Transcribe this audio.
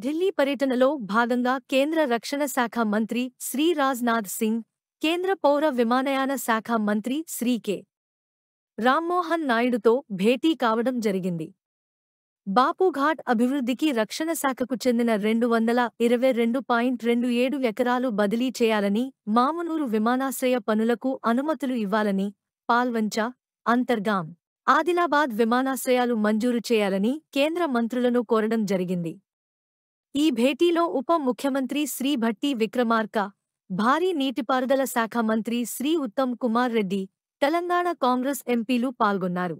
ఢిల్లీ పర్యటనలో భాగంగా కేంద్ర రక్షణ శాఖ మంత్రి శ్రీ రాజ్నాథ్ సింగ్, కేంద్ర పౌర విమానయాన శాఖ మంత్రి శ్రీ కె. రామ్మోహన్ నాయుడుతో భేటీ కావడం జరిగింది. బాపుఘాట్ అభివృద్ధికి రక్షణ శాఖకు చెందిన 222.27 ఎకరాలు బదిలీ చేయాలని, మామునూరు విమానాశ్రయ పనులకు అనుమతులు ఇవ్వాలని, పాల్వంచ, అంతర్గాం, ఆదిలాబాద్ విమానాశ్రయాలు మంజూరు చేయాలని కేంద్ర మంత్రులను కోరడం జరిగింది. ఈ భేటీలో ఉప ముఖ్యమంత్రి శ్రీ భట్టి విక్రమార్క, భారీ నీటిపారుదల శాఖ మంత్రి శ్రీ ఉత్తమ్ కుమార్ రెడ్డి, తెలంగాణ కాంగ్రెస్ ఎంపీలు పాల్గొన్నారు.